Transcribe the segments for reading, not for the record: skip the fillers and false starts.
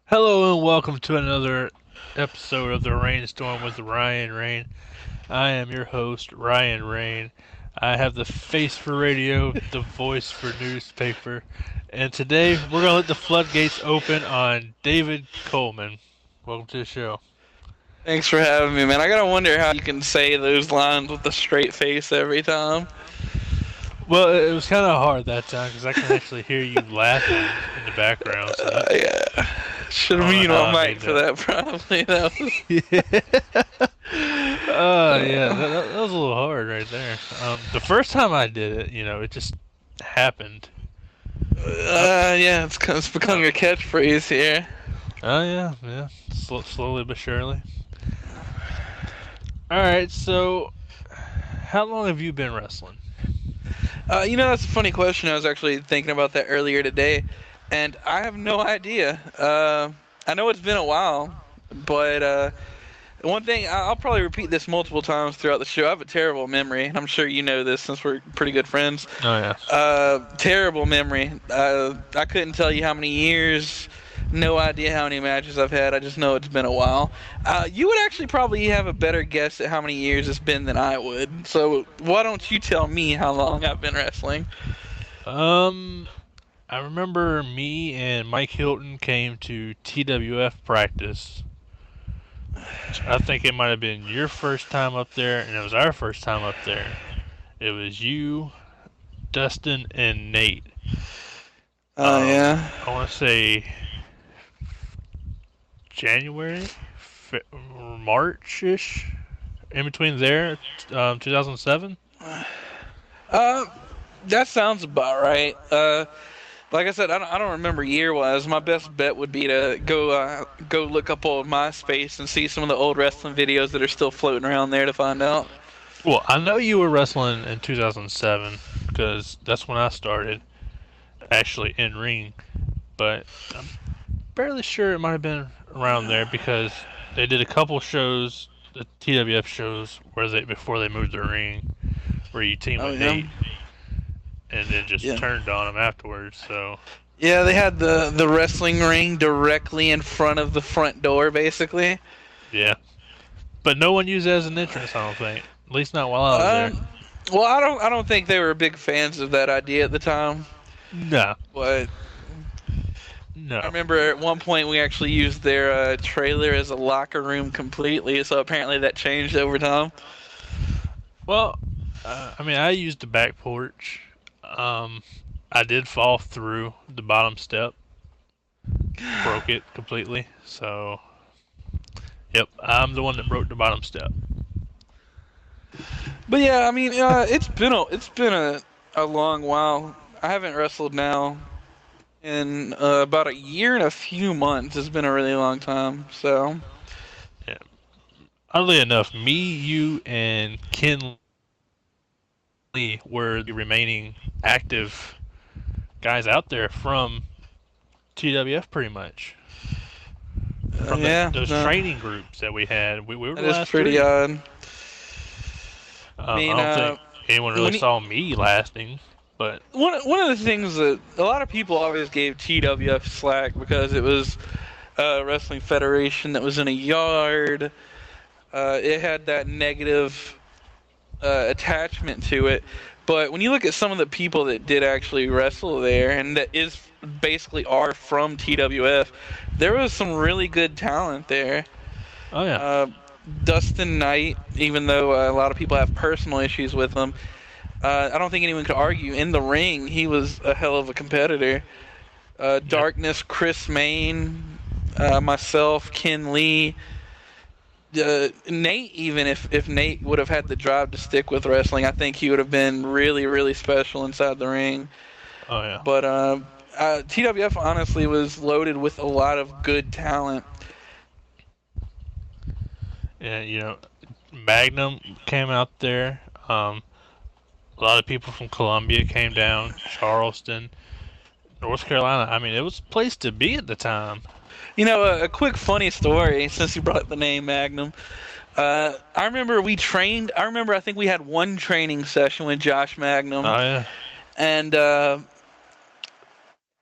Hello and welcome to another episode of the RainStorm with Ryan Rain. I am your host, Ryan Rain. I have the face for radio, the voice for newspaper, and today we're going to let the floodgates open on David Coleman. Welcome to the show. Thanks for having me, man. I gotta wonder how you can say those lines with a straight face every time. Well, it was kind of hard that time because I can actually hear you laughing in the background, so Yeah, I should have don't know been how on I mic made for that. that. Probably that was. Yeah, Uh, that was a little hard right there. The first time I did it, it just happened. Uh, yeah, it's become your catchphrase here. oh yeah, slowly but surely. All right, so how long have you been wrestling? That's a funny question. I was actually thinking about that earlier today, and I have no idea. I know it's been a while, but one thing, I'll probably repeat this multiple times throughout the show. I have a terrible memory, and I'm sure you know this since we're pretty good friends. Oh yeah. Terrible memory. I couldn't tell you how many years, no idea how many matches I've had. I just know it's been a while. You would actually probably have a better guess at how many years it's been than I would. So why don't you tell me how long I've been wrestling? Um, I remember me and Mike Hilton came to TWF practice. I think it might have been your first time up there, and it was our first time up there. It was you, Dustin, and Nate. Yeah. I want to say January, March ish, in between there, 2007. Uh, that sounds about right. Like I said, I don't remember year wise. My best bet would be to go look up on MySpace and see some of the old wrestling videos that are still floating around there to find out. Well, I know you were wrestling in 2007 because that's when I started actually in ring, but I'm fairly sure it might have been around there because they did a couple shows, the TWF shows, where they before they moved the ring, where you team Oh with yeah, Nate, and then just yeah, turned on him afterwards. So yeah. They had the wrestling ring directly in front of the front door, basically. yeah, but no one used it as an entrance. I don't think, at least not while I was there. Um, well, I don't think they were big fans of that idea at the time, No, but I no. remember at one point we actually used their trailer as a locker room completely. So apparently that changed over time. Well, I mean, I used the back porch. I did fall through the bottom step, broke it completely. So, yep, I'm the one that broke the bottom step. But yeah, I mean, it's been a long while. I haven't wrestled now in about a year and a few months. It's been a really long time. So Yeah. Oddly enough, me, you, and Ken Lee were the remaining active guys out there from TWF, pretty much. From yeah, those no, training groups that we had, we were that the is last pretty three. odd. I I mean, don't think anyone really when you, saw me lasting, but one of the things that a lot of people always gave TWF slack because it was a wrestling federation that was in a yard. It had that negative attachment to it. But when you look at some of the people that did actually wrestle there, and that is basically are from TWF, there was some really good talent there. oh yeah, Uh, Dustin Knight, even though a lot of people have personal issues with him, I don't think anyone could argue in the ring he was a hell of a competitor. yep, Darkness, Chris Main, myself, Ken Lee, Nate, even if Nate would have had the drive to stick with wrestling, I think he would have been really, really special inside the ring. oh yeah, But TWF honestly was loaded with a lot of good talent. and Magnum came out there. A lot of people from Columbia came down, Charleston, North Carolina. I mean, it was a place to be at the time. A quick funny story since you brought up the name Magnum. I remember we trained. I remember I think we had one training session with Josh Magnum, Oh yeah, and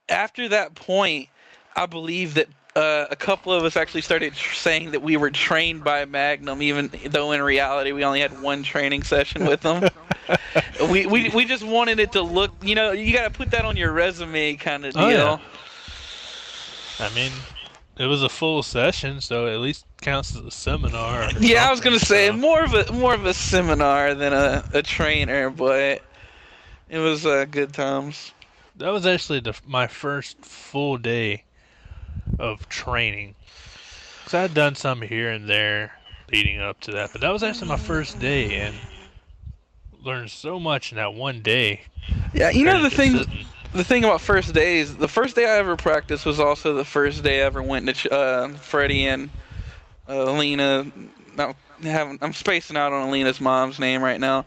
after that point, I believe that a couple of us actually started saying that we were trained by Magnum, even though in reality we only had one training session with them. We just wanted it to look, you got to put that on your resume kind of Oh yeah, deal. I mean, it was a full session, so at least counts as a seminar or Yeah, I was something. gonna say So more of a seminar than a trainer, but it was good times. that was actually my first full day of training. Cause I had done some here and there leading up to that, but that was actually my first day and learned so much in that one day Yeah, compared to the just thing, sitting. the thing about first days, the first day I ever practiced was also the first day I ever went to Freddie and Alina. No, I'm spacing out on Alina's mom's name right now.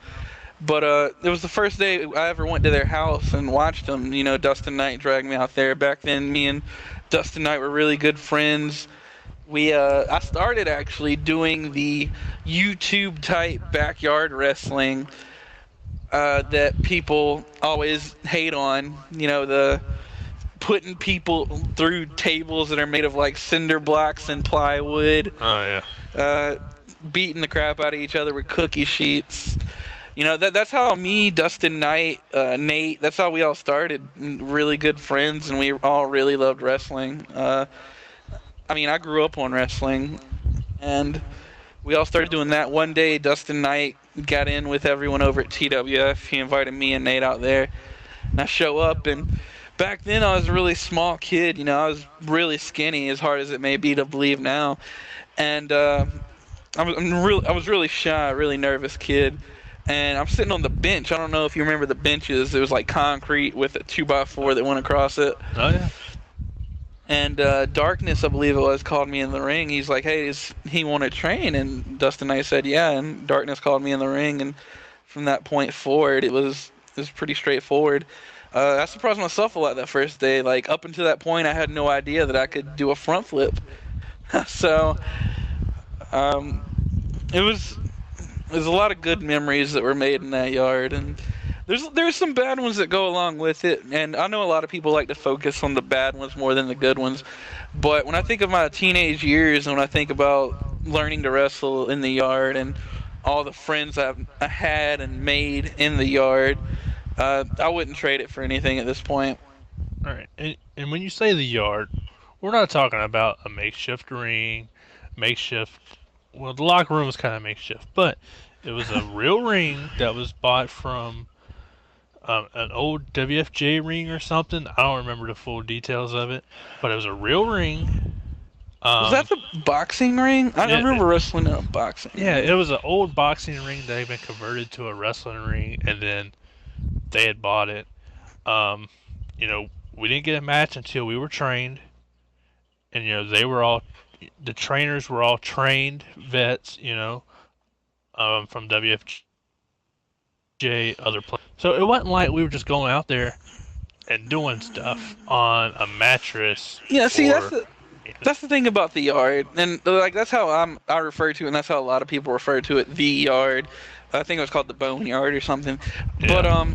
But it was the first day I ever went to their house and watched them. Dustin Knight dragged me out there. Back then, me and Dustin Knight were really good friends. I started actually doing the YouTube type backyard wrestling that people always hate on. The putting people through tables that are made of like cinder blocks and plywood, Oh yeah. uh, beating the crap out of each other with cookie sheets. That's how me, Dustin Knight, Nate. That's how we all started. Really good friends, and we all really loved wrestling. I mean, I grew up on wrestling, and we all started doing that. One day, Dustin Knight got in with everyone over at TWF. He invited me and Nate out there, and I show up. And back then, I was a really small kid. I was really skinny, as hard as it may be to believe now. And I was really shy, really nervous kid. And I'm sitting on the bench. I don't know if you remember the benches. It was like concrete with a 2x4 that went across it. Oh yeah. And Darkness, I believe it was, called me in the ring. He's like, "Hey, does he want to train?" And Dustin and I said, "Yeah." And Darkness called me in the ring, and from that point forward, it was pretty straightforward. I surprised myself a lot that first day. Like up until that point, I had no idea that I could do a front flip. So um, it was there's a lot of good memories that were made in that yard, and there's some bad ones that go along with it. And I know a lot of people like to focus on the bad ones more than the good ones. But when I think of my teenage years, and when I think about learning to wrestle in the yard and all the friends I had and made in the yard, I wouldn't trade it for anything at this point. All right. And when you say the yard, we're not talking about a makeshift ring, makeshift. Well, the locker room was kind of makeshift, but it was a real ring that was bought from an old WFJ ring or something. I don't remember the full details of it, but it was a real ring. Was Um, that the boxing ring? I it, remember wrestling in a boxing yeah, it ring. was an old boxing ring that had been converted to a wrestling ring, and then they had bought it. Um, we didn't get a match until we were trained, and they were all the trainers were all trained vets, from WFJ, other places. So it wasn't like we were just going out there and doing stuff on a mattress Yeah, see, or. that's the thing about the yard, and like that's how I refer to it, and that's how a lot of people refer to it. The yard, I think it was called the bone yard or something, but Yeah.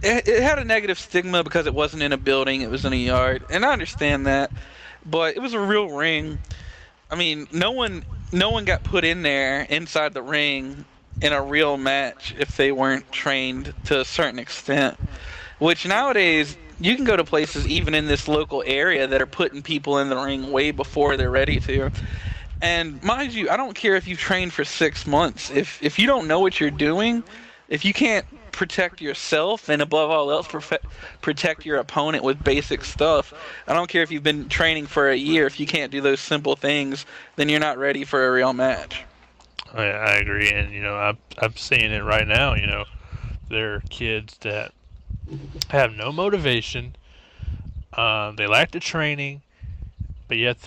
it had a negative stigma because it wasn't in a building; it was in a yard, and I understand that. But it was a real ring. I mean, no one got put in there inside the ring in a real match if they weren't trained to a certain extent. Which nowadays you can go to places even in this local area that are putting people in the ring way before they're ready to. And mind you, I don't care if you've trained for 6 months. If you don't know what you're doing, if you can't protect yourself and above all else protect your opponent with basic stuff, I don't care if you've been training for a year. If you can't do those simple things, then you're not ready for a real match. I agree, and I'm seeing it right now. There are kids that have no motivation. They lack the training, but yet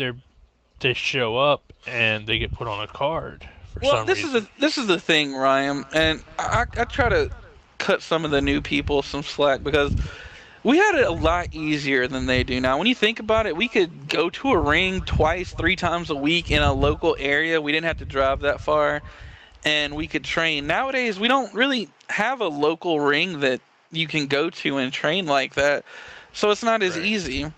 they show up and they get put on a card for Well, some this is reason. the thing, Ryan, and I try to cut some of the new people some slack because we had it a lot easier than they do now. When you think about it, we could go to a ring twice, 3 times a week in a local area. We didn't have to drive that far, and we could train. Nowadays, we don't really have a local ring that you can go to and train like that, so it's not as Right. easy.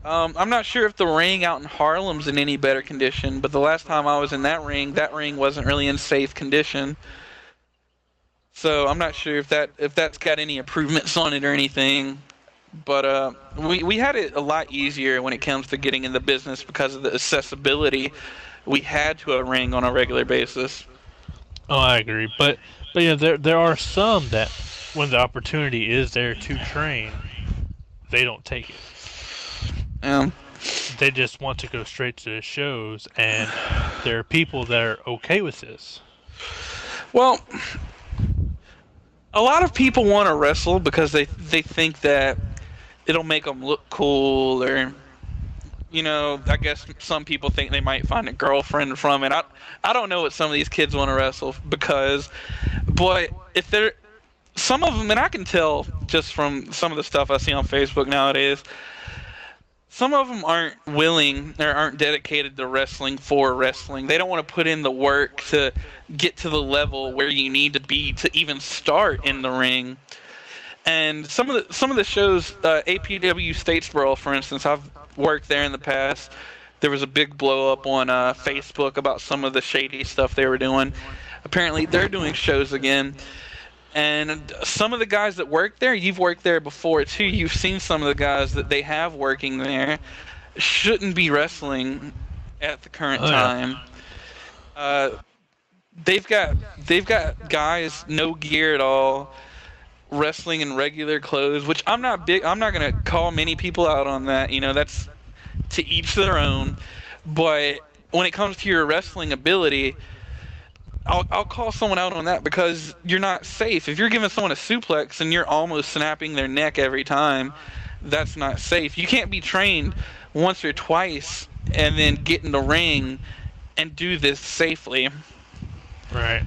I'm not sure if the ring out in Harlem's in any better condition, but the last time I was in that ring wasn't really in safe condition. So I'm not sure if that's got any improvements on it or anything. But we had it a lot easier when it comes to getting in the business because of the accessibility we had to a ring on a regular basis. Oh, I agree, but yeah, there are some that when the opportunity is there to train, they don't take it. Um, They just want to go straight to the shows, and there are people that are okay with this. well, a lot of people want to wrestle because they think that it'll make them look cool, or I guess some people think they might find a girlfriend from it. I don't know what some of these kids want to wrestle because, boy, if they're some of them, and I can tell just from some of the stuff I see on Facebook nowadays, some of them aren't willing or aren't dedicated to wrestling for wrestling. They don't want to put in the work to get to the level where you need to be to even start in the ring. And some of the shows, APW Statesboro, for instance, I've worked there in the past. There was a big blow up on Facebook about some of the shady stuff they were doing. Apparently, they're doing shows again. And some of the guys that work there, you've worked there before too. You've seen some of the guys that they have working there shouldn't be wrestling at the current Oh yeah, time. Uh, they've got guys no gear at all wrestling in regular clothes, which I'm not big. I'm not gonna call many people out on that. That's to each their own. But when it comes to your wrestling ability, I'll call someone out on that because you're not safe. If you're giving someone a suplex and you're almost snapping their neck every time, that's not safe. You can't be trained once or twice and then get in the ring and do this safely. right,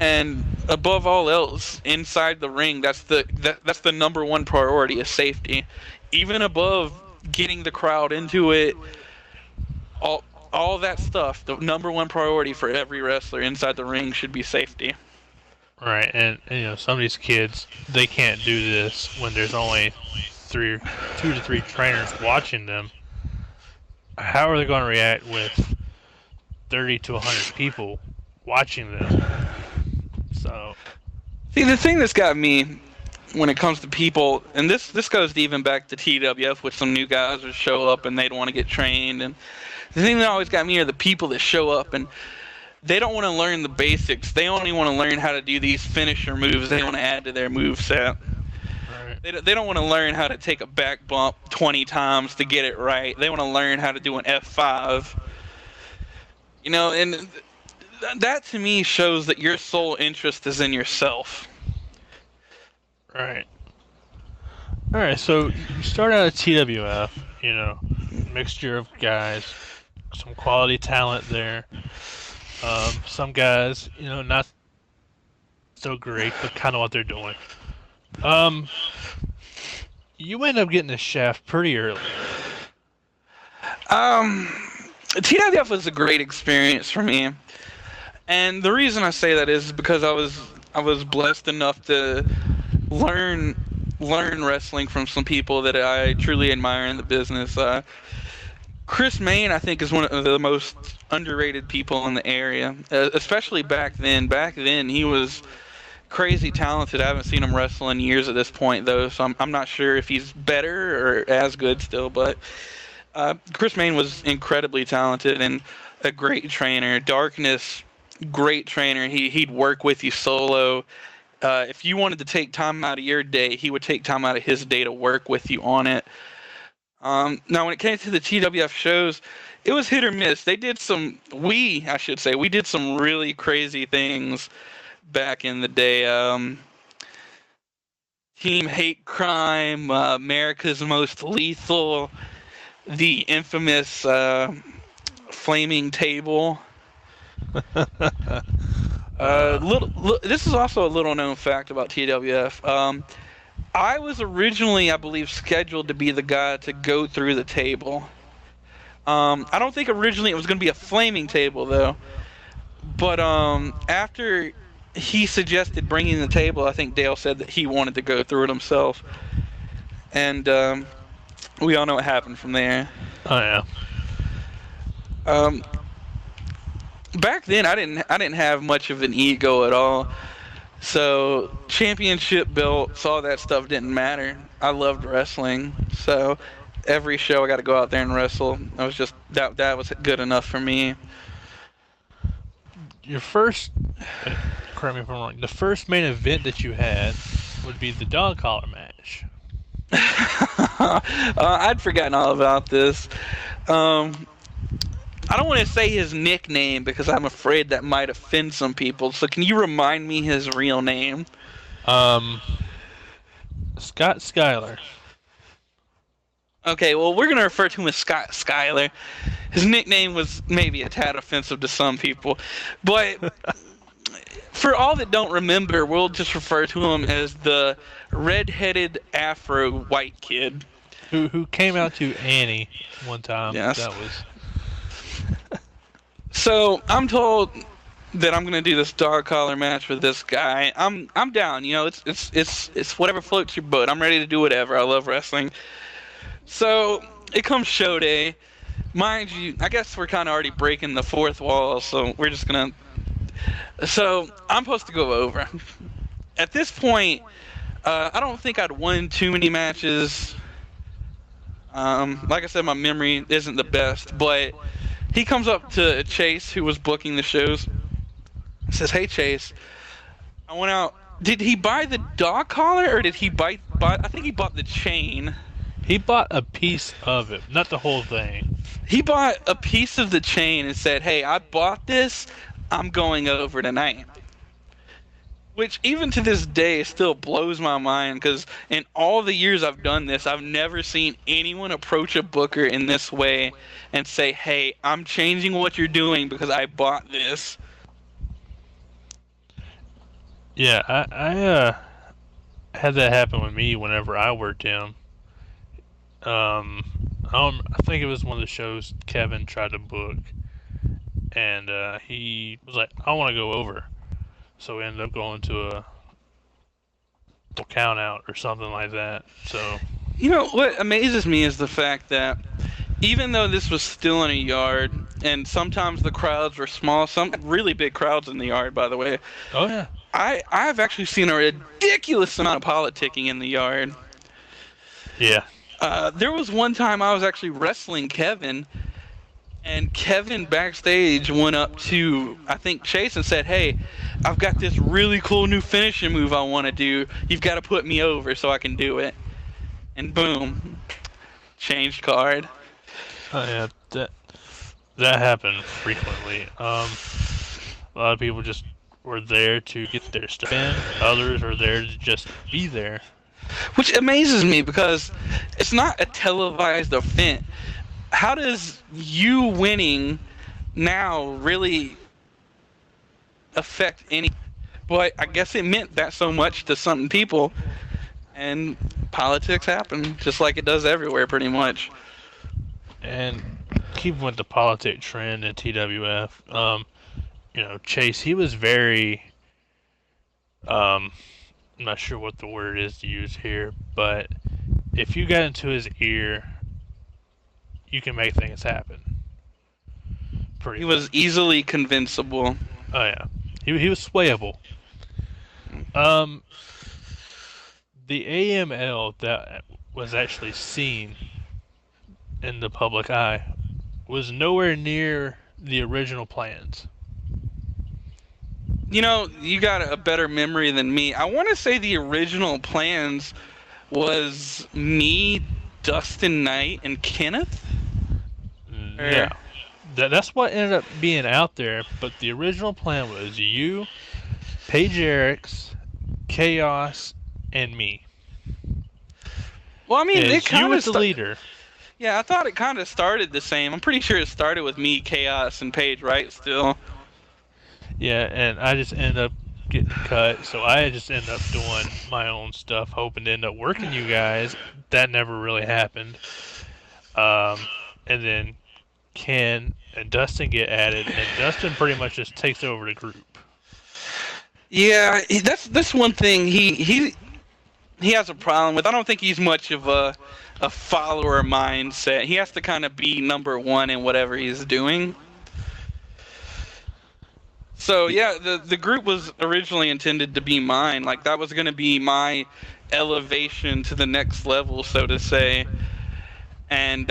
And above all else, inside the ring, that's the number one priority is safety. Even above getting the crowd into it, all all that stuff, the number one priority for every wrestler inside the ring should be safety. right, and some of these kids they can't do this when there's only 2 to 3 trainers watching them. How are they going to react with 30 to 100 people watching them? So, See, the thing that's got me when it comes to people, and this goes even back to TWF with some new guys that show up and they'd want to get trained, and the thing that always got me are the people that show up and they don't want to learn the basics. They only want to learn how to do these finisher moves. They want to add to their move set. right, They don't want to learn how to take a back bump 20 times to get it right. They want to learn how to do an F5. And that to me shows that your sole interest is in yourself. right. All right, so you start out at TWF, mixture of guys, some quality talent there. Some guys, not so great, but kind of what they're doing. Um, you end up getting the shaft pretty early. Um, TWF was a great experience for me, and the reason I say that is because I was blessed enough to learn learn wrestling from some people that I truly admire in the business. Chris Main, I think, is one of the most underrated people in the area, especially back then. Back then, he was crazy talented. I haven't seen him wrestle in years at this point, though, so I'm not sure if he's better or as good still. But Chris Main was incredibly talented and a great trainer. Darkness, great trainer. He'd work with you solo. If you wanted to take time out of your day, he would take time out of his day to work with you on it. Now, when it came to the TWF shows, it was hit or miss. I should say, we did some really crazy things back in the day. Team Hate Crime, America's Most Lethal, the infamous Flaming Table. This is also a little known fact about TWF. I was originally, I believe, scheduled to be the guy to go through the table. I don't think originally it was going to be a flaming table though. But after he suggested bringing the table, I think Dale said that he wanted to go through it himself. And We all know what happened from there. Oh yeah. Um, Back then, I didn't have much of an ego at all. So championship belts, all that stuff didn't matter. I loved wrestling, so every show I got to go out there and wrestle. I was just that was good enough for me. Your first, uh, correct me if I'm wrong. The first main event that you had would be the dog collar match. I'd forgotten all about this. Um, I don't want to say his nickname because I'm afraid that might offend some people. So can you remind me his real name? Um, Scott Schuyler. Okay, well we're gonna refer to him as Scott Schuyler. His nickname was maybe a tad offensive to some people, but for all that don't remember, we'll just refer to him as the red-headed Afro white kid. Who came out to Annie one time. Yes. That was So I'm told that I'm gonna do this dog collar match with this guy. I'm down. You know, it's whatever floats your boat. I'm ready to do whatever. I love wrestling. So it comes show day. Mind you, I guess we're kind of already breaking the fourth wall, so we're just gonna. So I'm supposed to go over. At this point, I don't think I'd won too many matches. Like I said, my memory isn't the best, but he comes up to Chase, who was booking the shows. Says, "Hey Chase, I went out. Did he buy the dog collar, or did he buy? I think he bought the chain. he bought a piece of it, not the whole thing. He bought a piece of the chain and said, "Hey, I bought this. I'm going over tonight." Which even to this day still blows my mind because in all the years I've done this, I've never seen anyone approach a booker in this way and say, "Hey, I'm changing what you're doing because I bought this." Yeah, had that happen with me whenever I worked him. I think it was one of the shows Kevin tried to book, and he was like, "I want to go over," so we ended up going to a count out or something like that. So You know, what amazes me is the fact that even though this was still in a yard, and sometimes the crowds were small, some really big crowds in the yard, by the way, oh yeah, I've actually seen a ridiculous amount of politicking in the yard. yeah, There was one time I was actually wrestling Kevin, and Kevin backstage went up to, I think, Chase and said, "Hey, I've got this really cool new finishing move I want to do. You've got to put me over so I can do it." And boom, changed card. oh yeah. That happened frequently. A lot of people just were there to get their stuff in. Others are there to just be there. Which amazes me because it's not a televised event. How does you winning now really affect any? But I guess it meant that so much to some people, and politics happen just like it does everywhere, pretty much. And keeping with the politic trend in TWF, Chase, he was very, um, I'm not sure what the word is to use here, but if you got into his ear, you can make things happen. Pretty He was much. easily convincible. Oh yeah, he was swayable. Um, the AML that was actually seen in the public eye was nowhere near the original plans. You know, you got a better memory than me. I want to say the original plans was me, Dustin Knight, and Kenneth. Yeah, Or that's what ended up being out there. But the original plan was you, Paige Erics, Chaos, and me. well, I mean, it Is you kind as of the leader. yeah, I thought it kind of started the same. I'm pretty sure it started with me, Chaos, and Paige, right? Still. Yeah, and I just ended up getting cut, so I just ended up doing my own stuff, hoping to end up working you guys. That never really happened. And then Ken and Dustin get added, and Dustin pretty much just takes over the group. Yeah, that's one thing. He he has a problem with. I don't think he's much of a follower mindset. He has to kind of be number one in whatever he's doing. So yeah, the group was originally intended to be mine. Like that was going to be my elevation to the next level, so to say. And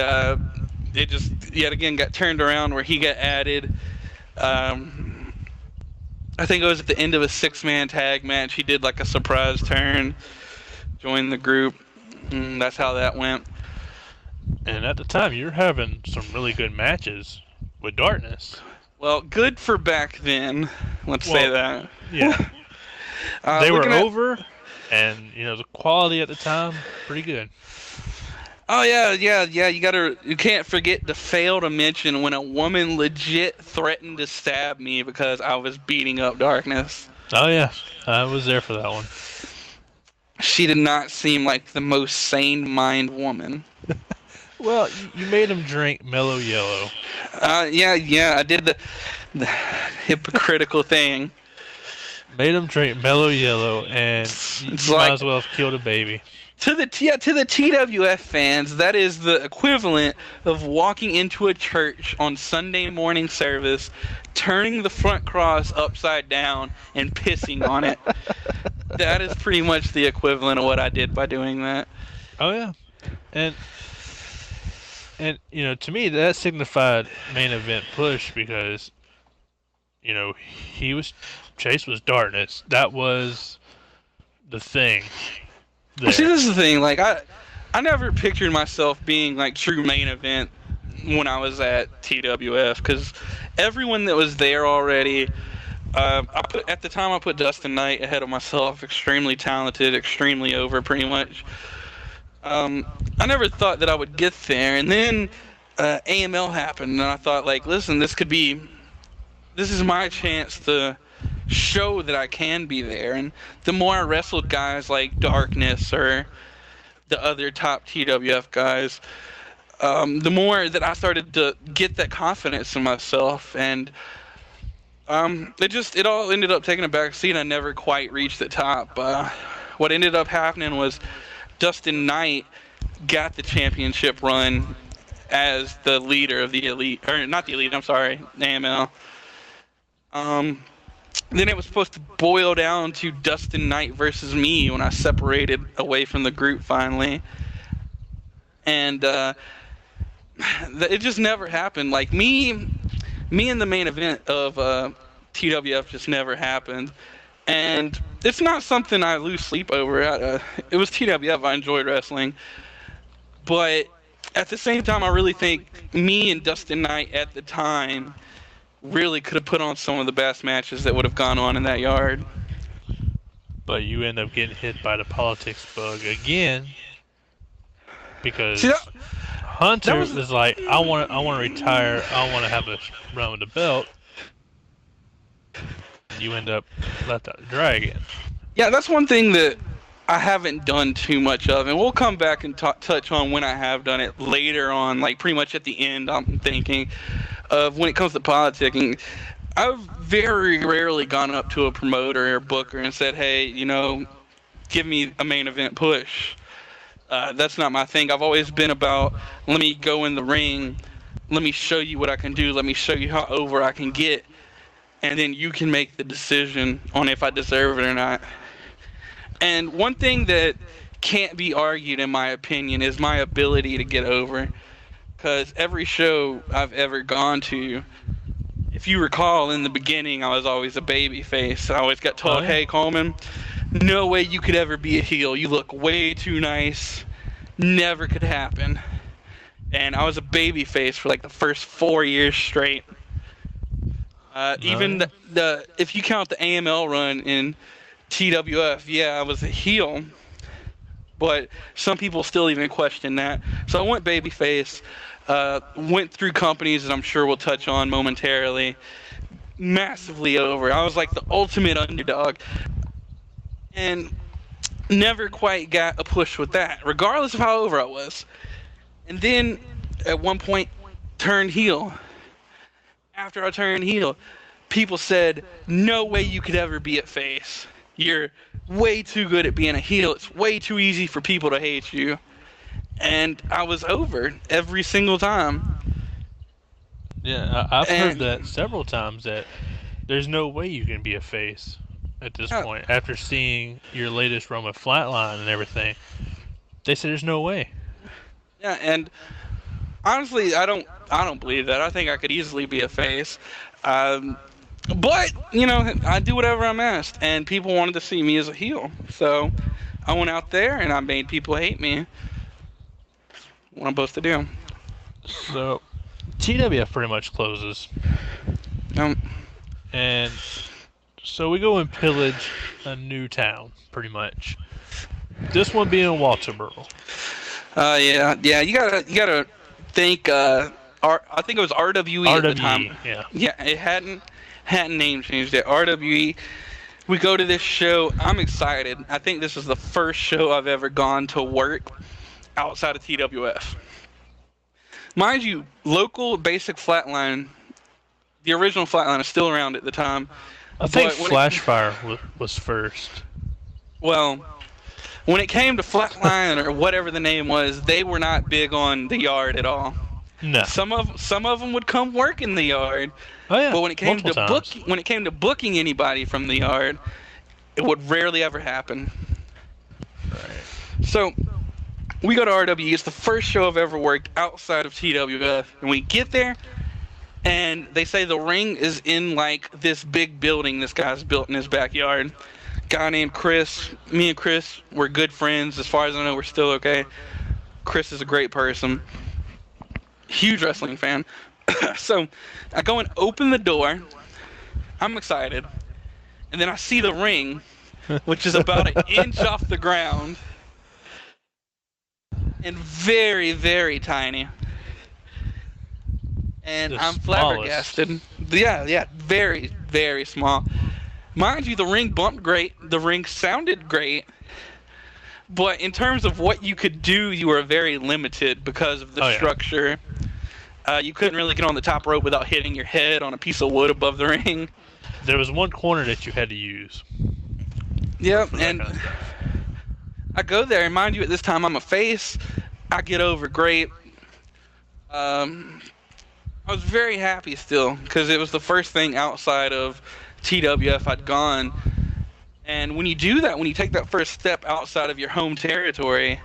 it just yet again got turned around where he got added. Um, I think it was at the end of a 6-man tag match. He did like a surprise turn, joined the group. And that's how that went. And at the time, you're having some really good matches with Darkness. Well, good for back then. Let's say Well, that. yeah, they were Looking at. over, and the quality at the time pretty good. Oh yeah, yeah, yeah. You can't forget to fail to mention when a woman legit threatened to stab me because I was beating up Darkness. Oh yeah, I was there for that one. She did not seem like the most sane mind woman. Well, you made him drink Mellow Yellow. Yeah, yeah. I did the hypocritical thing. Made him drink Mellow Yellow, and It's you might like as well have killed a baby. to the TWF fans, that is the equivalent of walking into a church on Sunday morning service, turning the front cross upside down, and pissing on it. That is pretty much the equivalent of what I did by doing that. Oh yeah, and to me that signified main event push because he was Chase was Darkness. That was the thing Well, see, there. this is the thing. Like, I never pictured myself being like true main event when I was at TWF because everyone that was there already. At the time I put Dustin Knight ahead of myself. Extremely talented, extremely over, pretty much. I never thought that I would get there, and then AML happened, and I thought, like, listen, this is my chance to show that I can be there. And the more I wrestled guys like Darkness or the other top TWF guys, the more that I started to get that confidence in myself, and it all ended up taking a back seat. I never quite reached the top. What ended up happening was Dustin Knight got the championship run as the leader of the elite, or not the elite. I'm sorry, AML. Um, then it was supposed to boil down to Dustin Knight versus me when I separated away from the group finally, and it just never happened. Like me in the main event of TWF just never happened, and it's not something I lose sleep over. It was TWF. I enjoyed wrestling, but at the same time, I really think me and Dustin Knight at the time really could have put on some of the best matches that would have gone on in that yard. But you end up getting hit by the politics bug again See because that Hunter was was like, I want to retire. I want to have a run with the belt. You end up left out to dry again. Yeah, that's one thing that I haven't done too much of, and we'll come back and touch on when I have done it later on, like pretty much at the end. I'm thinking of when it comes to politicking. I've very rarely gone up to a promoter or booker and said, "Hey, give me a main event push." That's not my thing. I've always been about, let me go in the ring, let me show you what I can do, let me show you how over I can get, and then you can make the decision on if I deserve it or not. And one thing that can't be argued, in my opinion, is my ability to get over. Because every show I've ever gone to, if you recall, in the beginning, I was always a baby face. I always got Oh told, yeah. "Hey, Coleman, no way you could ever be a heel. You look way too nice. Never could happen." And I was a baby face for like the first 4 years straight. Oh Even yeah. the if you count the AML run in TWF, yeah, I was a heel, but some people still even question that. So I went babyface, went through companies that I'm sure we'll touch on momentarily, massively over. I was like the ultimate underdog, and never quite got a push with that, regardless of how over I was. And then at one point, turned heel. After I turned heel, people said, "No way you could ever be at face." You're way too good at being a heel. It's way too easy for people to hate you. And I was over every single time. Yeah, I've heard And that several times that there's no way you can be a face at this uh, point after seeing your latest run with Flatline and everything. They say there's no way. yeah, and honestly, I don't believe that. I think I could easily be a face. Um, but I do whatever I'm asked, and people wanted to see me as a heel, so I went out there and I made people hate me. What I'm supposed to do. So TWF pretty much closes, Um, and so we go and pillage a new town, pretty much. This one being Walterboro. yeah. You gotta think. I think it was RWE at the time. RWE, yeah. Yeah, it hadn't name changed yet. RWE. We go to this show. I'm excited. I think this is the first show I've ever gone to work outside of TWF. Mind you, local basic flatline, the original flatline is still around at the time. I think But Flashfire was first. well, when it came to flatline or whatever the name was, they were not big on the yard at all. No. Some of them would come work in the yard, Oh yeah, but when it came multiple to times. booking anybody from the yard, it would rarely ever happen. Right. So we go to RWE. It's the first show I've ever worked outside of TWF, and we get there, and they say the ring is in like this big building this guy's built in his backyard. Guy named Chris. Me and Chris, we're good friends. As far as I know, we're still okay. Chris is a great person. Huge wrestling fan. So I go and open the door. I'm excited. And then I see the ring, which is about an inch off the ground. And very, very tiny. And The I'm smallest. flabbergasted. Yeah, very, very small. Mind you, the ring bumped great. The ring sounded great. But in terms of what you could do, you were very limited because of the Oh yeah. structure. You couldn't really get on the top rope without hitting your head on a piece of wood above the ring. There was one corner that you had to use Yep, for that and kind of stuff. I go there, and mind you, at this time I'm a face. I get over great. I was very happy still because it was the first thing outside of TWF I'd gone. And when you do that, when you take that first step outside of your home territory,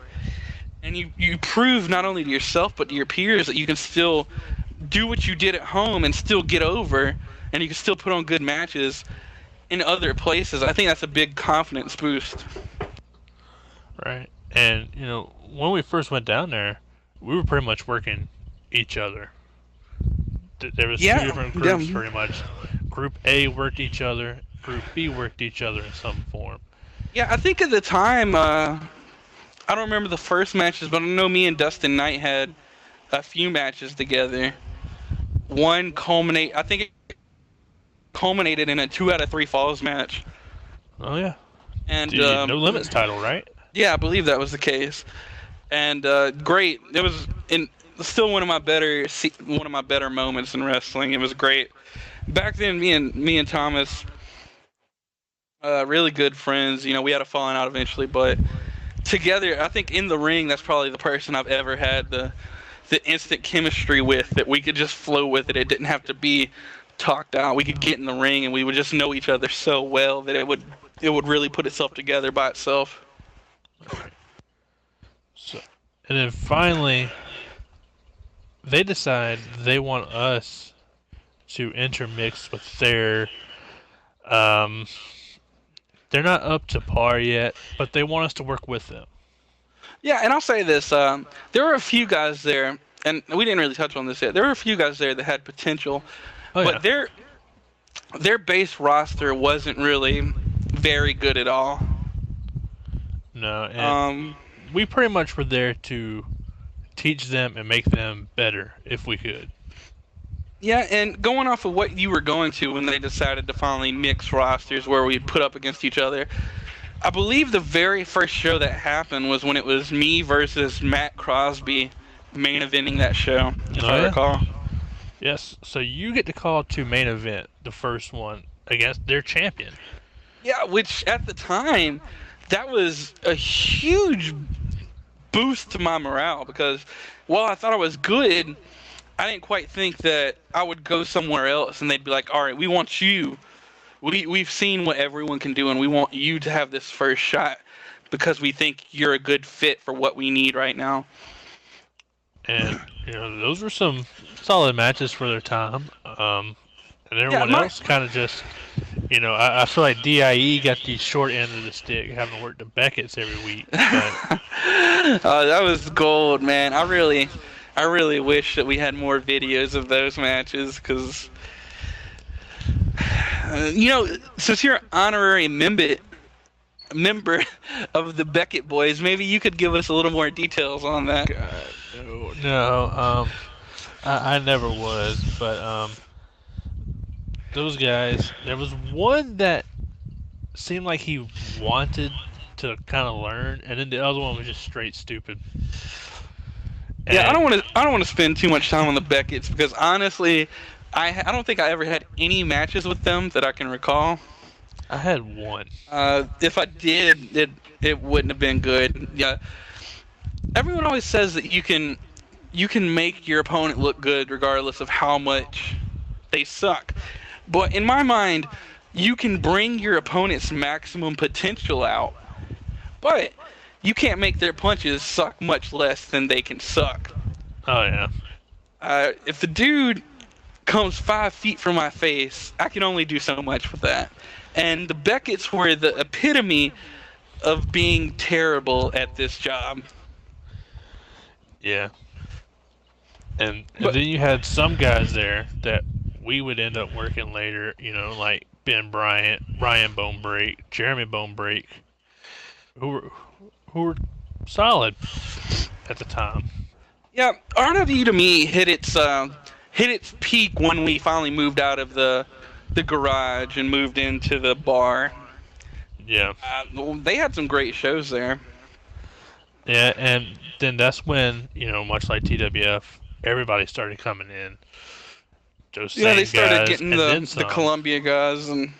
and you prove not only to yourself but to your peers that you can still do what you did at home and still get over, and you can still put on good matches in other places, I think that's a big confidence boost. Right. And when we first went down there, we were pretty much working each other. There was two Yeah, different yeah. groups pretty much. Group A worked each other. Group B worked each other in some form. Yeah, I think at the time, I don't remember the first matches, but I know me and Dustin Knight had a few matches together. I think it culminated in a 2 out of 3 falls match. Oh yeah. And The No Limits title, right? yeah, I believe that was the case. And great. It was still one of my better moments in wrestling. It was great. Back then, me and Thomas, really good friends. We had a falling out eventually, but together, I think in the ring, that's probably the person I've ever had the instant chemistry with, that we could just flow with it. It didn't have to be talked out. We could get in the ring and we would just know each other so well that it would really put itself together by itself. So, and then finally, they decide they want us to intermix with their. Um, they're not up to par yet, but they want us to work with them. Yeah, and I'll say this: there were a few guys there, and we didn't really touch on this yet. There were a few guys there that had potential, Oh yeah. but their base roster wasn't really very good at all. No, and Um, we pretty much were there to teach them and make them better if we could. yeah, and going off of what you were going to when they decided to finally mix rosters where we'd put up against each other, I believe the very first show that happened was when it was me versus Matt Crosby main eventing that show, if Oh I yeah. recall. Yes. So you get to call to main event the first one against their champion. Yeah, which at the time, that was a huge boost to my morale because while I thought I was good, I didn't quite think that I would go somewhere else and they'd be like, "All right, we want you. We've seen what everyone can do, and we want you to have this first shot because we think you're a good fit for what we need right now." And those were some solid matches for their time. And Yeah, everyone my else kind of just, I feel like DIE got the short end of the stick, having to work the Beckett's every week. But that was gold, man. I really wish that we had more videos of those matches because, since you're an honorary member of the Beckett boys, maybe you could give us a little more details on that. God, no, no, I never was. But those guys, there was one that seemed like he wanted to kind of learn, and then the other one was just straight stupid. Yeah, And I don't want to spend too much time on the Beckett's because honestly, I don't think I ever had any matches with them that I can recall. I had one. If I did, it wouldn't have been good. Yeah, everyone always says that you can make your opponent look good regardless of how much they suck. But in my mind, you can bring your opponent's maximum potential out, but you can't make their punches suck much less than they can suck. Oh yeah, If the dude comes 5 feet from my face, I can only do so much with that. And the Becketts were the epitome of being terrible at this job. yeah. And But then you had some guys there that we would end up working later. Like Ben Bryant, Ryan Bonebreak, Jeremy Bonebreak, who were who were solid at the time. yeah, RW to me hit its peak when we finally moved out of the garage and moved into the bar. Yeah, They had some great shows there. yeah. And then that's when much like TWF, everybody started coming in. Those Yeah, they same started guys, getting and then the some. Columbia guys and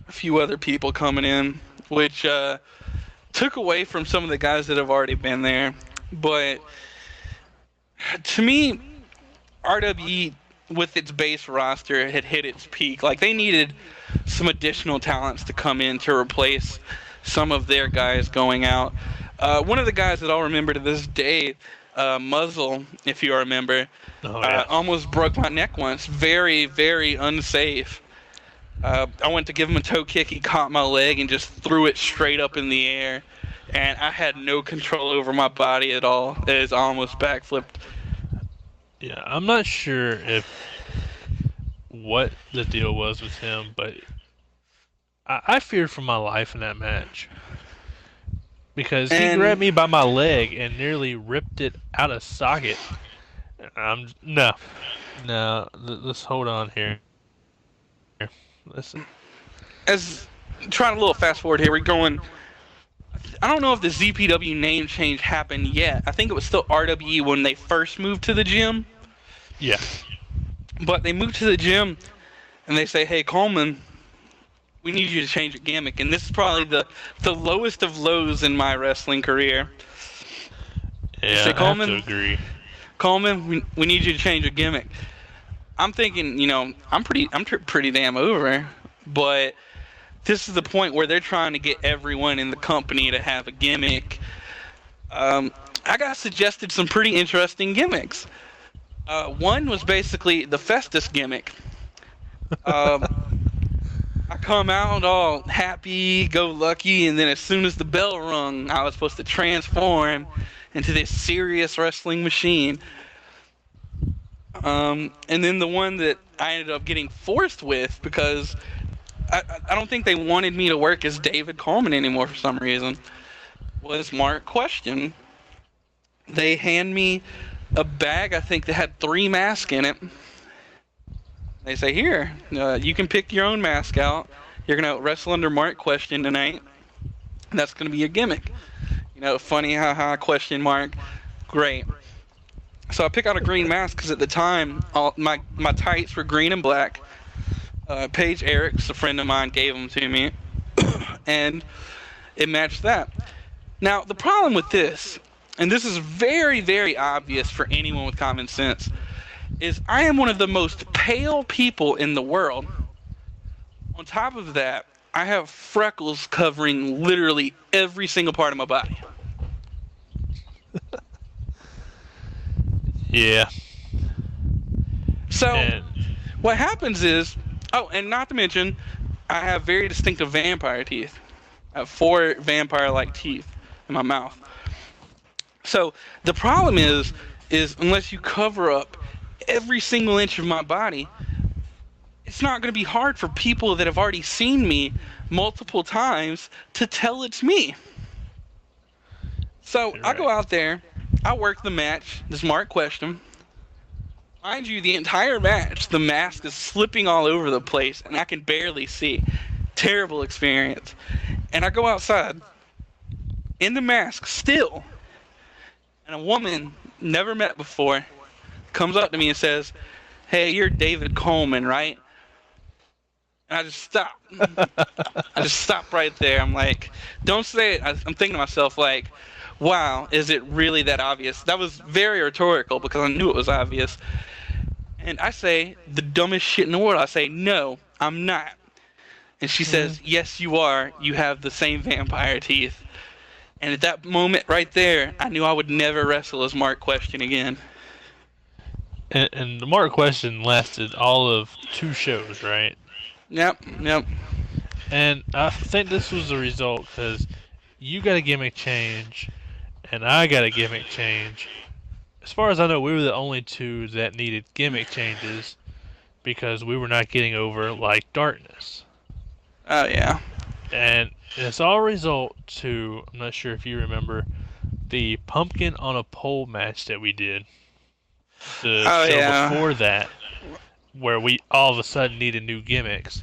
a few other people coming in, which took away from some of the guys that have already been there. But to me, RWE with its base roster had hit its peak. Like they needed some additional talents to come in to replace some of their guys going out. One of the guys that I'll remember to this day, Muzzle, if you remember, Oh yeah, almost broke my neck once. Very, very unsafe. I went to give him a toe kick. He caught my leg and just threw it straight up in the air. And I had no control over my body at all. It almost backflipped. yeah. I'm not sure if what the deal was with him, but I feared for my life in that match because he grabbed And me by my leg and nearly ripped it out of socket. No, no. Let's hold on here. Listen. as trying a little fast forward here, we're going. I don't know if the ZPW name change happened yet. I think it was still RWE when they first moved to the gym. Yeah, But they moved to the gym and they say, "Hey Coleman, we need you to change your gimmick." And this is probably the lowest of lows in my wrestling career. They yeah. say, I have to "Coleman, agree. Coleman, we need you to change your gimmick." I'm thinking, pretty damn over, but this is the point where they're trying to get everyone in the company to have a gimmick. I got suggested some pretty interesting gimmicks. One was basically the Festus gimmick. Uh, I come out all happy, go lucky, and then as soon as the bell rung, I was supposed to transform into this serious wrestling machine. And then the one that I ended up getting forced with because I don't think they wanted me to work as David Coleman anymore for some reason was Mark Question. They hand me a bag, I think that had 3 masks in it. They say, "Here, you can pick your own mask out. You're going to wrestle under Mark Question tonight. And that's going to be your gimmick." Funny, haha, question mark. Great. So I pick out a green mask because at the time, all my tights were green and black. Paige Eriks, a friend of mine, gave them to me. and it matched that. Now, the problem with this, and this is very, very obvious for anyone with common sense, is I am one of the most pale people in the world. On top of that, I have freckles covering literally every single part of my body. Yeah. So, And what happens is, oh, and not to mention, I have very distinctive vampire teeth. I have 4 vampire-like teeth in my mouth. So the problem is unless you cover up every single inch of my body, it's not going to be hard for people that have already seen me multiple times to tell it's me. So I right. go out there, I work the match, the smart question. Mind you, the entire match, the mask is slipping all over the place, and I can barely see. Terrible experience. And I go outside, in the mask, still, and a woman never met before comes up to me and says, "Hey, you're David Coleman, right?" And I just stop. I just stop right there. I'm like, "Don't say it." I'm thinking to myself, like, "Wow, is it really that obvious?" That was very rhetorical because I knew it was obvious. And I say the dumbest shit in the world. I say, "No, I'm not." And she says, "Yes, you are. You have the same vampire teeth." And at that moment right there, I knew I would never wrestle as Mark Question again. And the Mark question lasted all of 2 shows, right? Yep, yep. And I think this was the result because you got a gimmick change, and I got a gimmick change. As far as I know, we were the only two that needed gimmick changes because we were not getting over like darkness. Oh yeah. And it's all a result to, I'm not sure if you remember, the pumpkin on a pole match that we did. The Oh show yeah. before that, where we all of a sudden needed new gimmicks.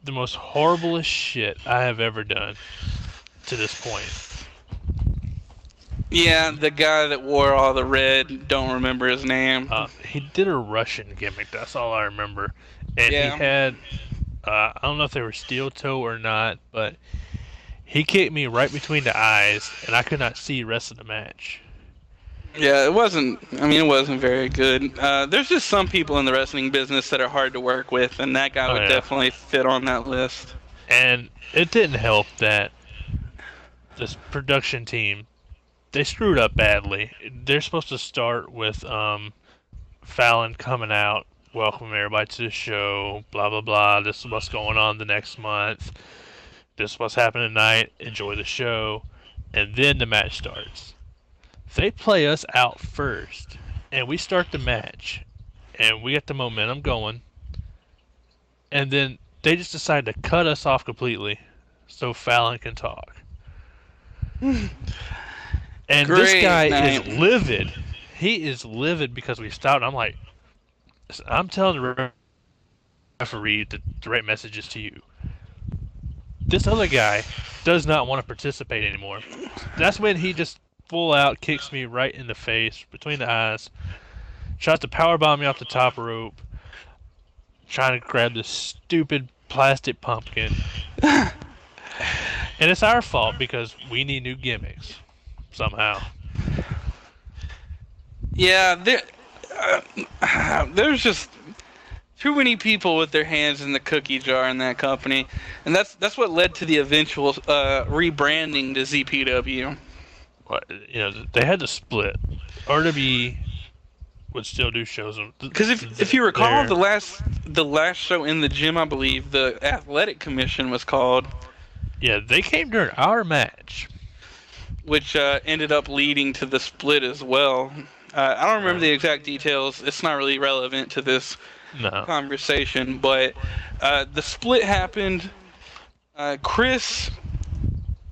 The most horriblest shit I have ever done to this point. Yeah, the guy that wore all the red, don't remember his name. He did a Russian gimmick. That's all I remember. And he Yeah. had, I don't know if they were steel toe or not, but he kicked me right between the eyes, and I could not see the rest of the match. Yeah, it wasn't, I mean, it wasn't very good. There's just some people in the wrestling business that are hard to work with, and that guy Oh would yeah, definitely fit on that list. and it didn't help that this production team they screwed up badly. They're supposed to start with Fallon coming out, welcome everybody to the show, blah blah blah. This is what's going on the next month. This is what's happening tonight. Enjoy the show, and then the match starts. They play us out first, and we start the match, and we get the momentum going, and then they just decide to cut us off completely so Fallon can talk. And this Great guy is night. livid. He is livid because we stopped. I'm like, I'm telling the referee the right messages to you. This other guy does not want to participate anymore. That's when he just full out kicks me right in the face, between the eyes, tries to powerbomb me off the top rope, trying to grab this stupid plastic pumpkin. And it's our fault because we need new gimmicks somehow. Yeah, there's just too many people with their hands in the cookie jar in that company, and that's what led to the eventual rebranding to ZPW. But, they had to split. RWE would still do shows. Because if you recall, the last show in the gym, I believe the Athletic Commission was called, Yeah, they came during our match. which ended up leading to the split as well. I don't remember Right. the exact details. It's not really relevant to this No. conversation, but the split happened. Chris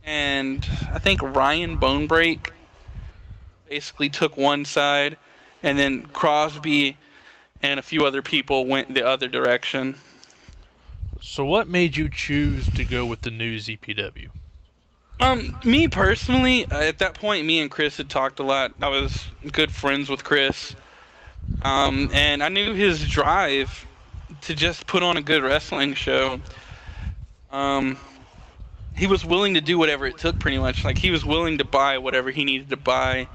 and I think Ryan Bonebreak basically took one side, and then Crosby and a few other people went the other direction. So what made you choose to go with the new ZPW? Me personally, at that point, me and Chris had talked a lot. I was good friends with Chris, and I knew his drive to just put on a good wrestling show. he was willing to do whatever it took, pretty much. Like, he was willing to buy whatever he needed to buy.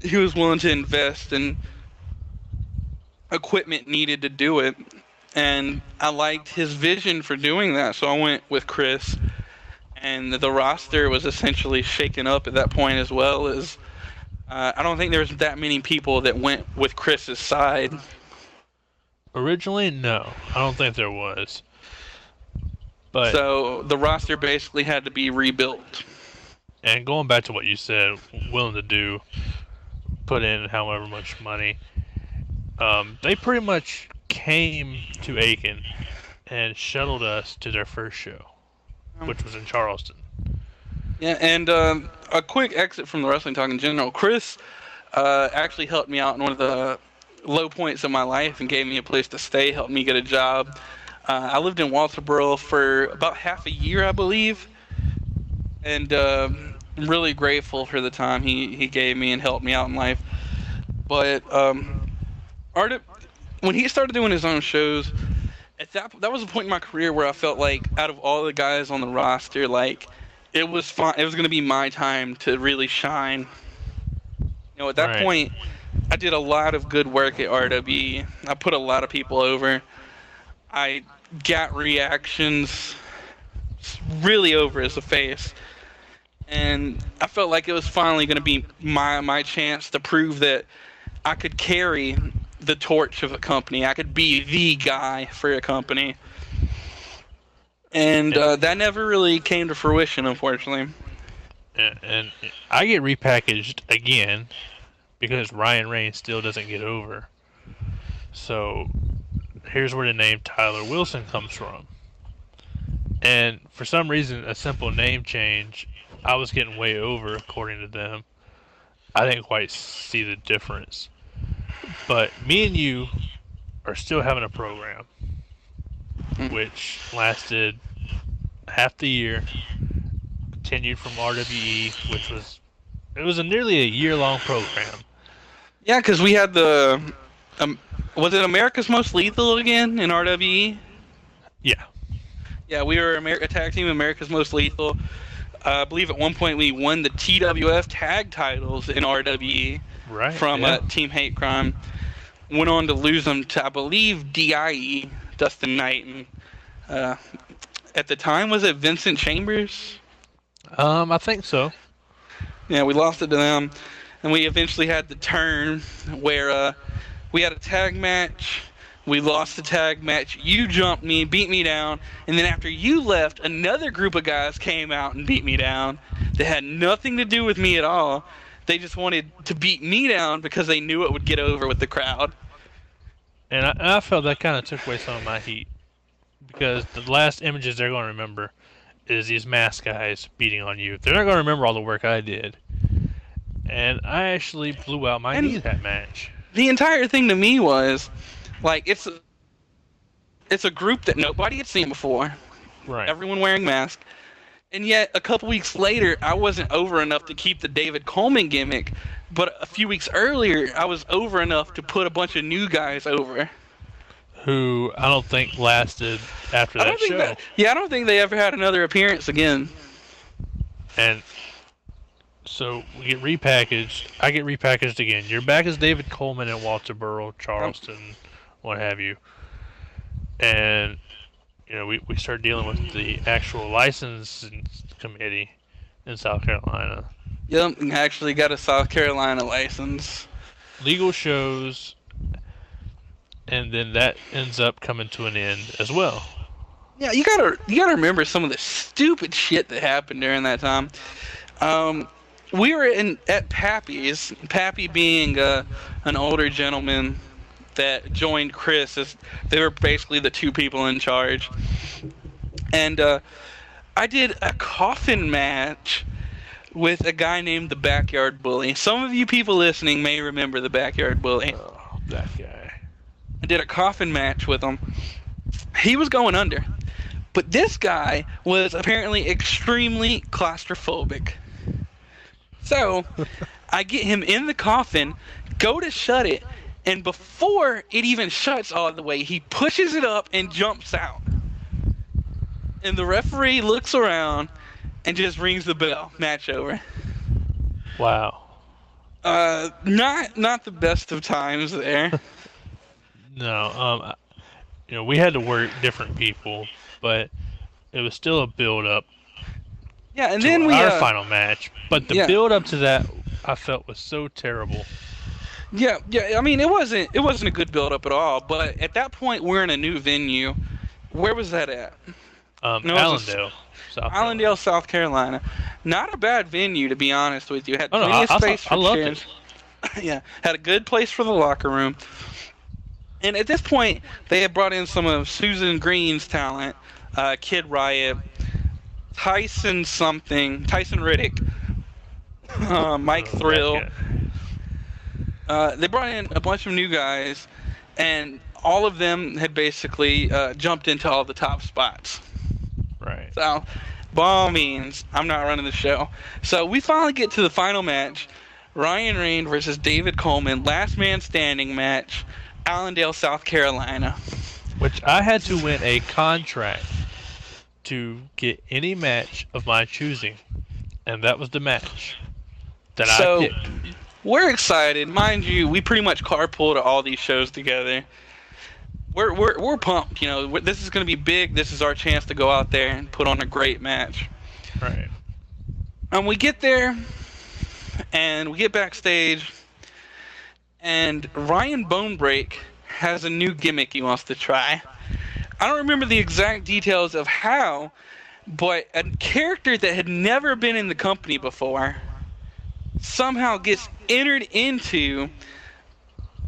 He was willing to invest in equipment needed to do it. And I liked his vision for doing that, so I went with Chris. And the roster was essentially shaken up at that point as well. As I don't think there was that many people that went with Chris's side. Originally, no, I don't think there was. But So the roster basically had to be rebuilt. and going back to what you said, willing to do, put in however much money. They pretty much came to Aiken and shuttled us to their first show, which was in Charleston. Yeah, and a quick exit from the wrestling talk in general. Chris actually helped me out in one of the low points of my life and gave me a place to stay, helped me get a job. I lived in Walterboro for about half a year, I believe, and I'm really grateful for the time he gave me and helped me out in life. But Art, when he started doing his own shows, at that was a point in my career where I felt like out of all the guys on the roster, like it was fine. It was going to be my time to really shine. At that Right. point, I did a lot of good work at RWE. I put a lot of people over. I got reactions really over as a face, and I felt like it was finally going to be my chance to prove that I could carry the torch of a company. I could be the guy for a company, and And, that never really came to fruition, unfortunately. and I get repackaged again because Ryan Reigns still doesn't get over. So here's where the name Tyler Wilson comes from. And for some reason, a simple name change, I was getting way over according to them. I didn't quite see the difference. But me and you are still having a program, Mm. which lasted half the year, continued from RWE, which was nearly a year-long program. Yeah, because we had the um, was it America's Most Lethal again in RWE? Yeah, Yeah, we were a tag team, America's Most Lethal. I believe at one point we won the TWF tag titles in RWE right. from Yeah, Team Hate Crime. Went on to lose them to, I believe, DIE, Dustin Knight, and uh, at the time, was it Vincent Chambers? I think so. Yeah, we lost it to them, and we eventually had the turn where we had a tag match. We lost the tag match. You jumped me, beat me down, and then after you left, another group of guys came out and beat me down. They had nothing to do with me at all. They just wanted to beat me down because they knew it would get over with the crowd. And I felt that kind of took away some of my heat because the last images they're going to remember is these mask guys beating on you. They're not going to remember all the work I did. And I actually blew out my knee And that match. the entire thing to me was like it's a group that nobody had seen before. Right. Everyone wearing masks. And yet, a couple weeks later, I wasn't over enough to keep the David Coleman gimmick. But a few weeks earlier, I was over enough to put a bunch of new guys over. Who I don't think lasted after I that don't think show. that. Yeah, I don't think they ever had another appearance again. And so we get repackaged. I get repackaged again. You're back as David Coleman in Walterboro, Charleston, what have you. And we start dealing with the actual licensing committee in South Carolina. Yep, actually got a South Carolina license. Legal shows, and then that ends up coming to an end as well. Yeah, you gotta remember some of the stupid shit that happened during that time. We were at Pappy's. Pappy being an older gentleman that joined Chris, as they were basically the two people in charge. And I did a coffin match with a guy named the Backyard Bully. Some of you people listening may remember the Backyard Bully. Oh, that guy. I did a coffin match with him. He was going under. But this guy was apparently extremely claustrophobic. So, I get him in the coffin, go to shut it, and before it even shuts all the way, he pushes it up and jumps out. And the referee looks around and just rings the bell. Match over. Wow. Not the best of times there. No. We had to work different people, but it was still a build up Yeah, and to then we our final match. But the yeah. build up to that, I felt was so terrible. Yeah. I mean, it wasn't a good build up at all. But at that point, we're in a new venue. Where was that at? No, it was Allendale, South Allendale, Carolina. South Carolina. Not a bad venue, to be honest with you. Had Oh no, plenty of space I for loved it. chairs. Yeah, had a good place for the locker room. And at this point, they had brought in some of Susan Green's talent, Kid Riot, Tyson Riddick, Mike That Thrill. guy. They brought in a bunch of new guys, and all of them had basically jumped into all the top spots. Right. So, by all means, I'm not running the show. So we finally get to the final match: Ryan Rain versus David Coleman, last man standing match, Allendale, South Carolina. Which I had to win a contract to get any match of my choosing, and that was the match that I So picked. we're excited, mind you. We pretty much carpool to all these shows together. We're pumped. This is going to be big. This is our chance to go out there and put on a great match. Right. And we get there, and we get backstage, and Ryan Bonebreak has a new gimmick he wants to try. I don't remember the exact details of how, but a character that had never been in the company before somehow gets entered into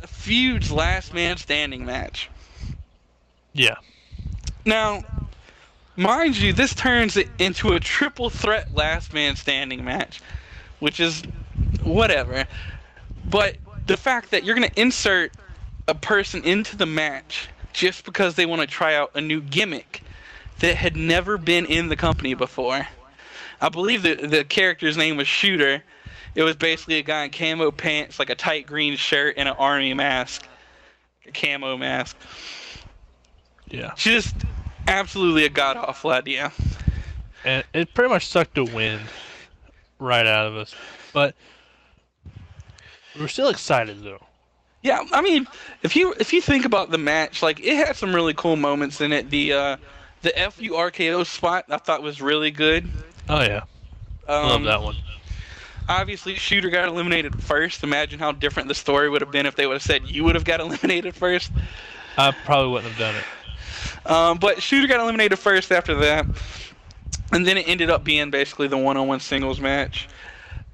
a feud's last man standing match. Yeah. Now, mind you, this turns it into a triple threat last man standing match, which is whatever. But the fact that you're going to insert a person into the match just because they want to try out a new gimmick that had never been in the company before. I believe the character's name was Shooter. It was basically a guy in camo pants, like a tight green shirt, and an army mask. A camo mask. Yeah. Just absolutely a god-awful idea. And it pretty much sucked the wind right out of us. But we were still excited though. Yeah, I mean, if you think about the match, like it had some really cool moments in it. The FURKO spot I thought was really good. Oh yeah. I love Um, that one. Obviously, Shooter got eliminated first. Imagine how different the story would have been if they would have said you would have got eliminated first. I probably wouldn't have done it. But Shooter got eliminated first after that, and then it ended up being basically the one-on-one singles match.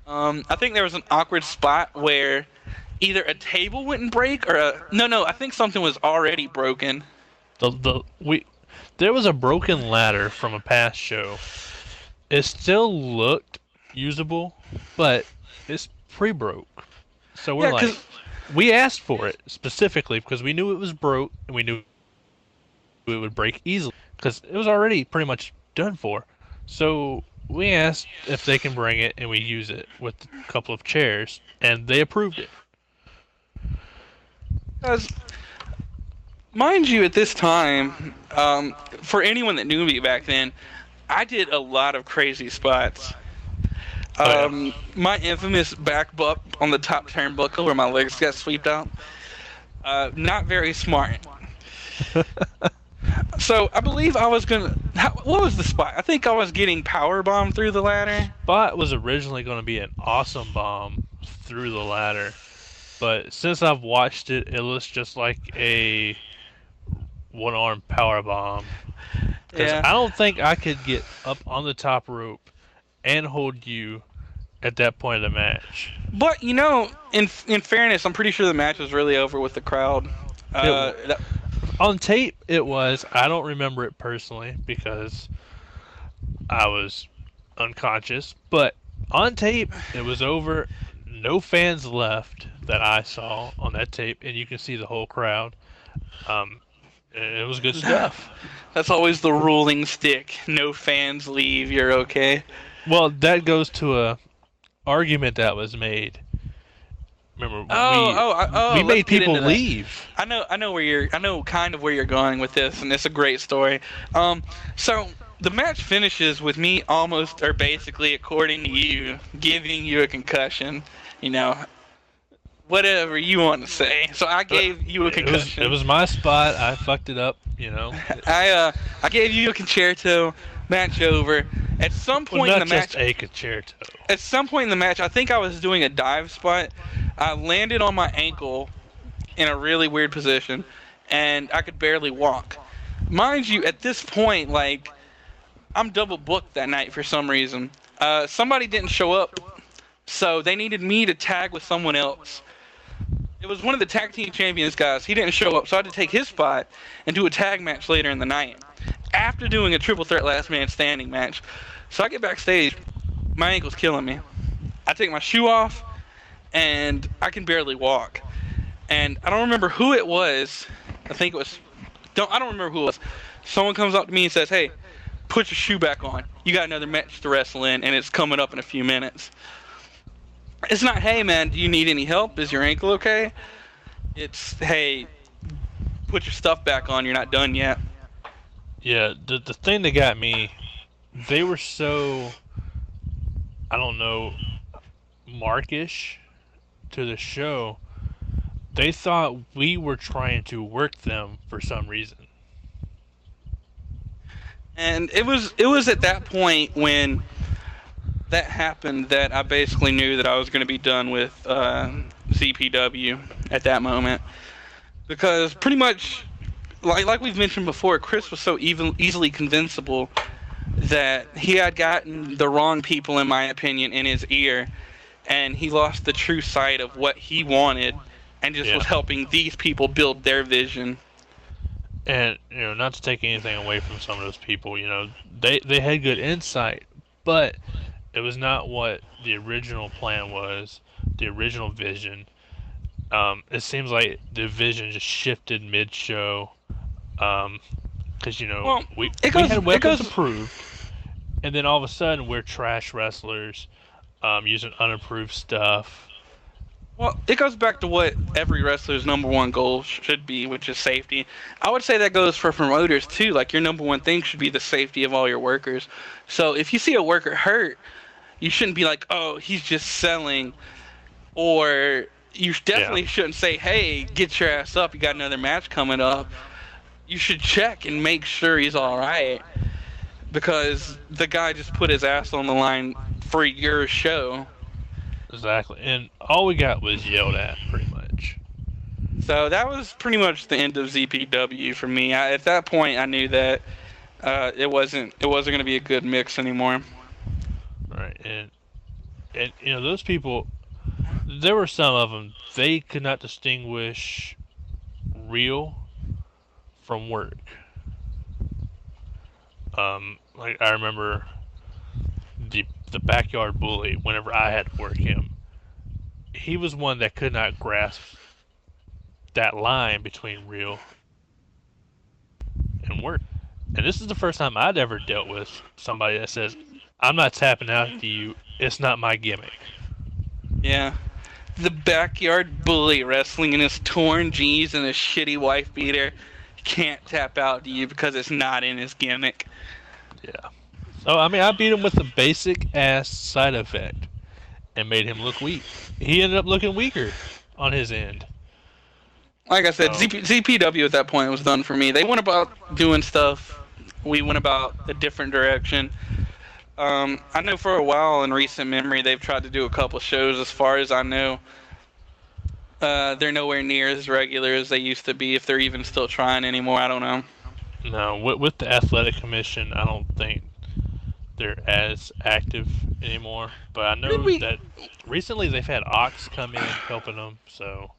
I think there was an awkward spot where either a table wouldn't break or no, I think something was already broken. There was a broken ladder from a past show. It still looked usable, but it's pre-broke. So we're Yeah, like, we asked for it specifically because we knew it was broke and we knew it would break easily because it was already pretty much done for. So we asked if they can bring it and we use it with a couple of chairs, and they approved it. because mind you, at this time, for anyone that knew me back then, I did a lot of crazy spots. Oh yeah. My infamous back buck on the top turnbuckle where my legs got swept out. Not very smart. So I believe I was gonna. What was the spot? I think I was getting power bombed through the ladder. Spot was originally going to be an awesome bomb through the ladder, but since I've watched it, it looks just like a one-arm power bomb. Because Yeah. I don't think I could get up on the top rope and hold you at that point of the match. But in fairness, I'm pretty sure the match was really over with the crowd. It on tape it was. I don't remember it personally because I was unconscious, but on tape it was over. No fans left that I saw on that tape, and you can see the whole crowd. And it was good stuff. That's always the ruling stick. No fans leave. You're okay. Well, that goes to a argument that was made. Remember, we Let's made get people into that. leave. I know kind of where you're going with this, and it's a great story. So the match finishes with me almost, or basically, according to you, giving you a concussion. You know, whatever you want to say. So I gave you a It concussion. was my spot. I fucked it up. You know. I gave you a concerto. Match over. At some Well, point in not the just match, a concerto. at some point in the match, I think I was doing a dive spot. I landed on my ankle in a really weird position, and I could barely walk. Mind you, at this point, like I'm double booked that night for some reason. Somebody didn't show up, so they needed me to tag with someone else. It was one of the tag team champions guys. He didn't show up, so I had to take his spot and do a tag match later in the night. After doing a triple threat last man standing match, so I get backstage, my ankle's killing me. I take my shoe off, and I can barely walk. And I don't remember who it was. I think it was. I don't remember who it was. Someone comes up to me and says, "Hey, put your shoe back on. You got another match to wrestle in, and it's coming up in a few minutes." It's not, "Hey man, do you need any help? Is your ankle okay?" It's, "Hey, put your stuff back on. You're not done yet." Yeah, the thing that got me, they were so, I don't know, markish to the show. They thought we were trying to work them for some reason. And it was at that point when that happened that I basically knew that I was going to be done with ZPW at that moment, because pretty much like we've mentioned before, Chris was so easily convincible that he had gotten the wrong people, in my opinion, in his ear, and he lost the true sight of what he wanted, and just was Yeah. helping these people build their vision. And not to take anything away from some of those people, they had good insight, but it was not what the original plan was, the original vision. It seems like the vision just shifted mid-show, because Well, it we goes had it weapons goes approved, and then all of a sudden we're trash wrestlers, using unapproved stuff. well, it goes back to what every wrestler's number one goal should be, which is safety. I would say that goes for promoters too. Like, your number one thing should be the safety of all your workers. So if you see a worker hurt, you shouldn't be like, "Oh, he's just selling," or you Yeah, definitely shouldn't say, "Hey, get your ass up. You got another match coming up." You should check and make sure he's all right, because the guy just put his ass on the line for your show. exactly. And all we got was yelled at, pretty much. So that was pretty much the end of ZPW for me. At that point, I knew that it wasn't going to be a good mix anymore. Right, and those people, there were some of them, they could not distinguish real from work. Like I remember the backyard bully. Whenever I had to work him, he was one that could not grasp that line between real and work. And this is the first time I'd ever dealt with somebody that says, "I'm not tapping out to you. It's not my gimmick." Yeah. The backyard bully wrestling in his torn jeans and a shitty wife beater can't tap out to you because it's not in his gimmick. Yeah. So I mean, I beat him with a basic ass side effect and made him look weak. He ended up looking weaker on his end. Like I said, So ZPW at that point was done for me. They went about doing stuff. We went about a different direction. I know for a while in recent memory they've tried to do a couple shows. As far as I know, they're nowhere near as regular as they used to be. If they're even still trying anymore, I don't know. no, with the athletic commission, I don't think they're as active anymore. But I Where did know we that recently they've had Ox come in helping them. So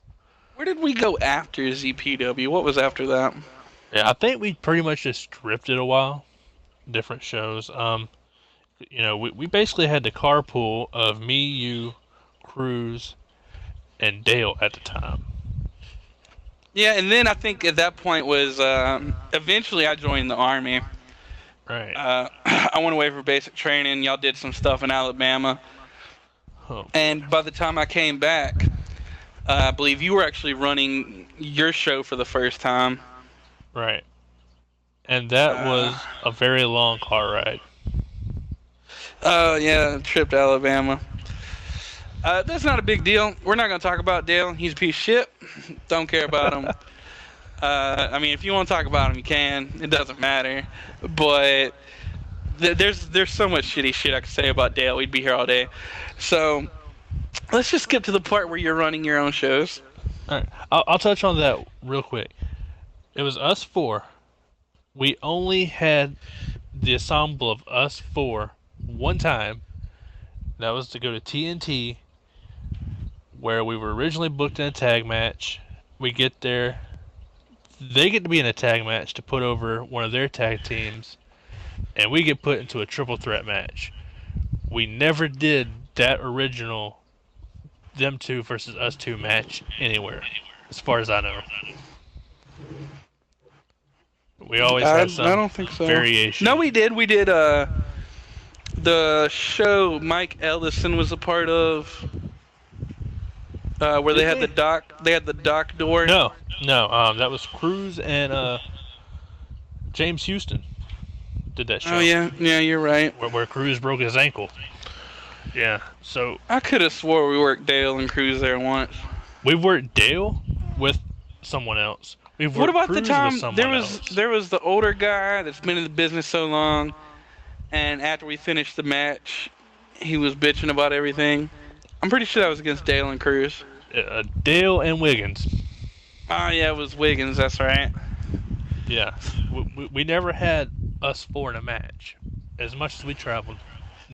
Where did we go after ZPW? What was after that? yeah, I think we pretty much just drifted a while, different shows. We basically had the carpool of me, you, Cruz, and Dale at the time. Yeah, and then I think at that point was eventually I joined the army. Right. I went away for basic training. Y'all did some stuff in Alabama, Oh, and by the time I came back, I believe you were actually running your show for the first time. right. and that Uh, was a very long car ride. oh yeah, trip to Alabama. That's not a big deal. We're not gonna talk about Dale. He's a piece of shit. Don't care about him. I mean, if you want to talk about him, you can. It doesn't matter. But there's so much shitty shit I could say about Dale. We'd be here all day. So let's just skip to the part where you're running your own shows. All right, I'll touch on that real quick. It was us four. We only had the ensemble of us four one time. That was to go to TNT, where we were originally booked in a tag match. We get there, they get to be in a tag match to put over one of their tag teams, and we get put into a triple threat match. We never did that original them two versus us two match anywhere, as far as I know. We always I had some don't think so. No, variation. we did. We did. The show Mike Ellison was a part of, where they Did had the we? dock. They had the dock door. No, no. That was Cruz and James Houston did that Oh show yeah, yeah, you're right. where Cruz broke his ankle. Yeah. So I could have swore we worked Dale and Cruz there once. we've worked Dale with someone else. We've What worked about the Cruz with time there someone was else. there was the older guy that's been in the business so long, and after we finished the match, he was bitching about everything. I'm pretty sure that was against Dale and Cruz. Dale and Wiggins. Ah, yeah, it was Wiggins. That's right. Yeah. We never had us four in a match. As much as we traveled,